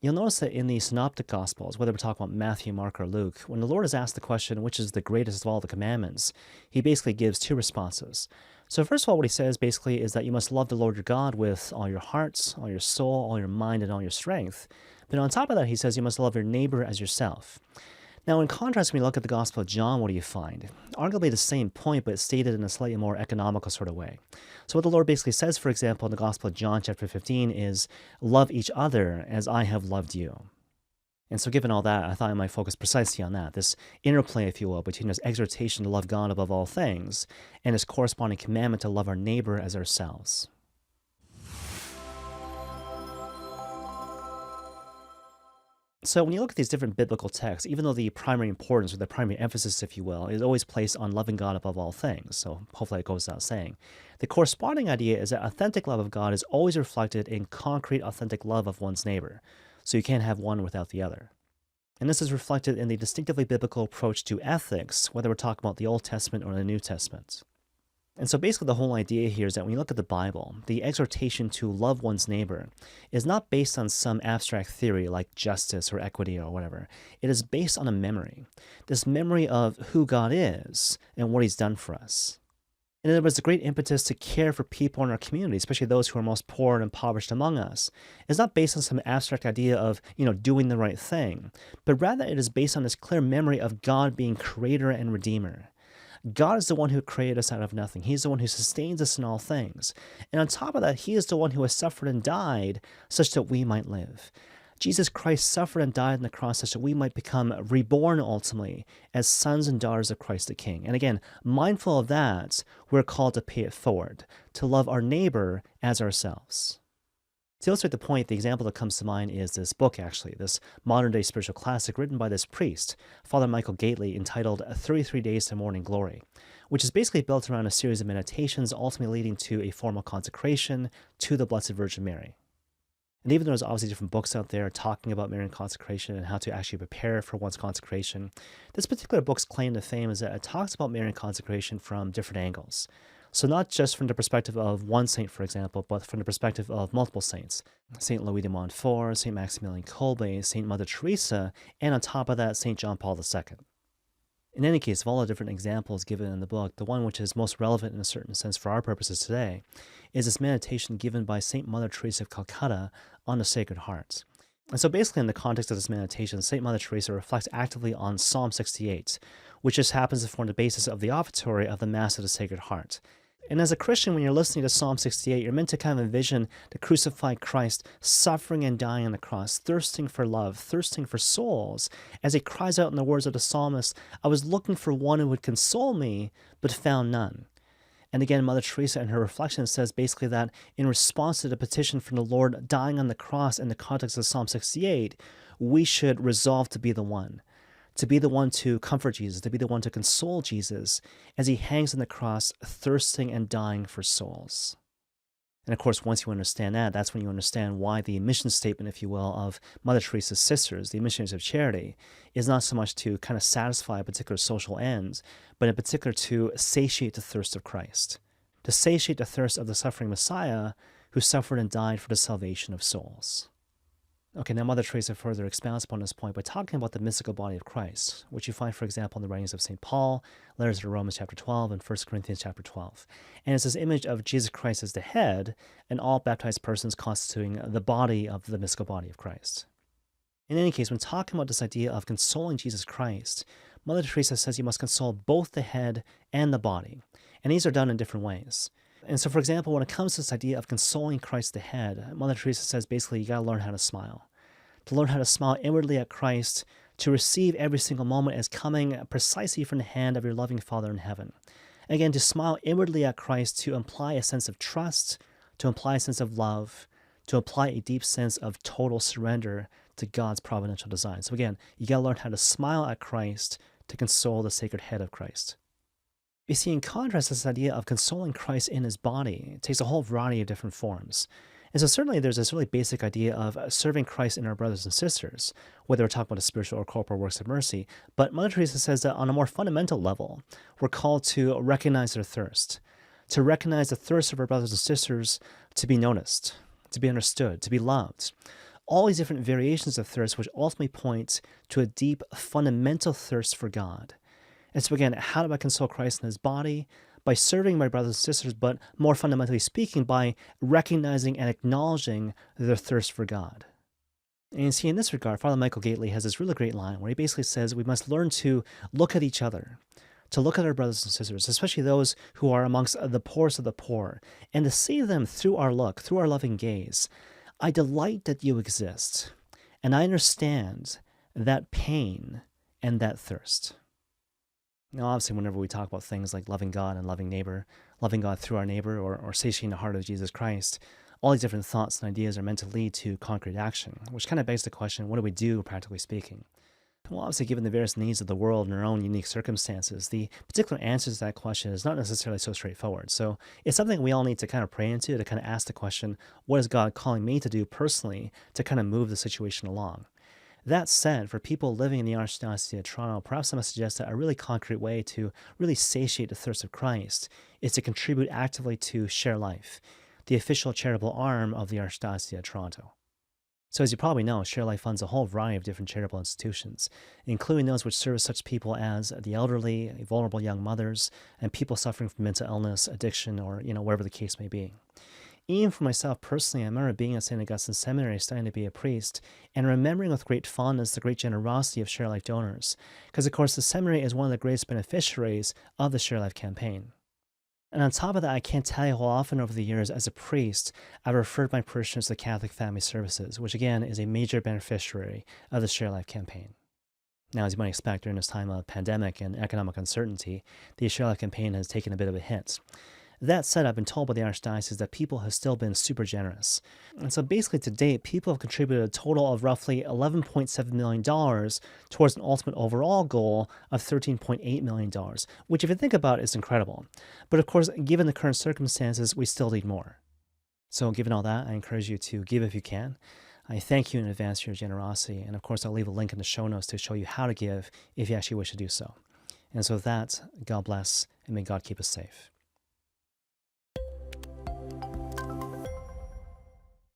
You'll notice that in the synoptic gospels, whether we're talking about Matthew, Mark, or Luke, when the Lord is asked the question, which is the greatest of all the commandments, he basically gives two responses. So first of all, what he says basically is that you must love the Lord your God with all your heart, all your soul, all your mind, and all your strength. But on top of that, he says you must love your neighbor as yourself. Now, in contrast, when you look at the Gospel of John, what do you find? Arguably the same point, but it's stated in a slightly more economical sort of way. So what the Lord basically says, for example, in the Gospel of John chapter 15 is, love each other as I have loved you. And so given all that, I thought I might focus precisely on that, this interplay, if you will, between this exhortation to love God above all things and his corresponding commandment to love our neighbor as ourselves. So when you look at these different biblical texts, even though the primary importance or the primary emphasis, if you will, is always placed on loving God above all things, so hopefully it goes without saying, the corresponding idea is that authentic love of God is always reflected in concrete, authentic love of one's neighbor. So you can't have one without the other. And this is reflected in the distinctively biblical approach to ethics, whether we're talking about the Old Testament or the New Testament. And so basically the whole idea here is that when you look at the Bible, the exhortation to love one's neighbor is not based on some abstract theory like justice or equity or whatever. It is based on a memory, this memory of who God is and what he's done for us. In other words, the great impetus to care for people in our community, especially those who are most poor and impoverished among us, is not based on some abstract idea of, doing the right thing, but rather it is based on this clear memory of God being creator and redeemer. God is the one who created us out of nothing. He's the one who sustains us in all things. And on top of that, he is the one who has suffered and died such that we might live. Jesus Christ suffered and died on the cross such that we might become reborn ultimately as sons and daughters of Christ the King. And again, mindful of that, we're called to pay it forward, to love our neighbor as ourselves. To illustrate the point, the example that comes to mind is this book, actually, this modern-day spiritual classic written by this priest, Father Michael Gaitley, entitled 33 Days to Morning Glory, which is basically built around a series of meditations ultimately leading to a formal consecration to the Blessed Virgin Mary. And even though there's obviously different books out there talking about Marian consecration and how to actually prepare for one's consecration, this particular book's claim to fame is that it talks about Marian consecration from different angles. So not just from the perspective of one saint, for example, but from the perspective of multiple saints. St. Louis de Montfort, St. Maximilian Kolbe, St. Mother Teresa, and on top of that, St. John Paul II. In any case, of all the different examples given in the book, the one which is most relevant in a certain sense for our purposes today is this meditation given by St. Mother Teresa of Calcutta on the Sacred Heart. And so basically in the context of this meditation, St. Mother Teresa reflects actively on Psalm 68, which just happens to form the basis of the offertory of the Mass of the Sacred Heart. And as a Christian, when you're listening to Psalm 68, you're meant to kind of envision the crucified Christ suffering and dying on the cross, thirsting for love, thirsting for souls, as he cries out in the words of the psalmist, I was looking for one who would console me, but found none. And again, Mother Teresa in her reflection says basically that in response to the petition from the Lord dying on the cross in the context of Psalm 68, we should resolve to be the one. To be the one to comfort Jesus, to be the one to console Jesus as he hangs on the cross, thirsting and dying for souls. And of course, once you understand that, that's when you understand why the mission statement, if you will, of Mother Teresa's sisters, the missionaries of charity, is not so much to kind of satisfy a particular social ends, but in particular to satiate the thirst of Christ, to satiate the thirst of the suffering Messiah who suffered and died for the salvation of souls. Okay, now Mother Teresa further expounds upon this point by talking about the mystical body of Christ, which you find, for example, in the writings of St. Paul, letters to Romans chapter 12, and 1 Corinthians chapter 12. And it's this image of Jesus Christ as the head, and all baptized persons constituting the body of the mystical body of Christ. In any case, when talking about this idea of consoling Jesus Christ, Mother Teresa says you must console both the head and the body, and these are done in different ways. And so, for example, when it comes to this idea of consoling Christ the head, Mother Teresa says basically you got to learn how to smile. To learn how to smile inwardly at Christ, to receive every single moment as coming precisely from the hand of your loving Father in heaven. Again, to smile inwardly at Christ to imply a sense of trust, to imply a sense of love, to imply a deep sense of total surrender to God's providential design. So again, you got to learn how to smile at Christ to console the sacred head of Christ. You see, in contrast, this idea of consoling Christ in his body takes a whole variety of different forms. And so certainly there's this really basic idea of serving Christ in our brothers and sisters, whether we're talking about the spiritual or corporal works of mercy. But Mother Teresa says that on a more fundamental level, we're called to recognize their thirst, to recognize the thirst of our brothers and sisters to be noticed, to be understood, to be loved. all these different variations of thirst, which ultimately point to a deep, fundamental thirst for God. And so again, how do I console Christ in his body? By serving my brothers and sisters, but more fundamentally speaking, by recognizing and acknowledging their thirst for God. And you see, in this regard, Father Michael Gaitley has this really great line where he basically says we must learn to look at each other, to look at our brothers and sisters, especially those who are amongst the poorest of the poor, and to see them through our look, through our loving gaze. I delight that you exist, and I understand that pain and that thirst. Now, obviously, whenever we talk about things like loving God and loving neighbor, loving God through our neighbor, or satiating the heart of Jesus Christ, all these different thoughts and ideas are meant to lead to concrete action, which kind of begs the question, what do we do, practically speaking? Well, obviously, given the various needs of the world and our own unique circumstances, the particular answer to that question is not necessarily so straightforward. So it's something we all need to kind of pray into, to kind of ask the question, what is God calling me to do personally to kind of move the situation along? That said, for people living in the Archdiocese of Toronto, perhaps I must suggest that a really concrete way to really satiate the thirst of Christ is to contribute actively to Share Life, the official charitable arm of the Archdiocese of Toronto. So as you probably know, Share Life funds a whole variety of different charitable institutions, including those which serve such people as the elderly, vulnerable young mothers, and people suffering from mental illness, addiction, or whatever the case may be. Even for myself personally, I remember being at St. Augustine Seminary studying to be a priest and remembering with great fondness the great generosity of Share Life donors, because of course the seminary is one of the greatest beneficiaries of the Share Life campaign. And on top of that, I can't tell you how often over the years as a priest, I've referred my parishioners to Catholic Family Services, which again is a major beneficiary of the Share Life campaign. Now, as you might expect, during this time of pandemic and economic uncertainty, the Share Life campaign has taken a bit of a hit. That said, I've been told by the Archdiocese that people have still been super generous. And so basically to date, people have contributed a total of roughly $11.7 million towards an ultimate overall goal of $13.8 million, which if you think about it, is incredible. But of course, given the current circumstances, we still need more. So given all that, I encourage you to give if you can. I thank you in advance for your generosity. And of course, I'll leave a link in the show notes to show you how to give if you actually wish to do so. And so with that, God bless, and may God keep us safe.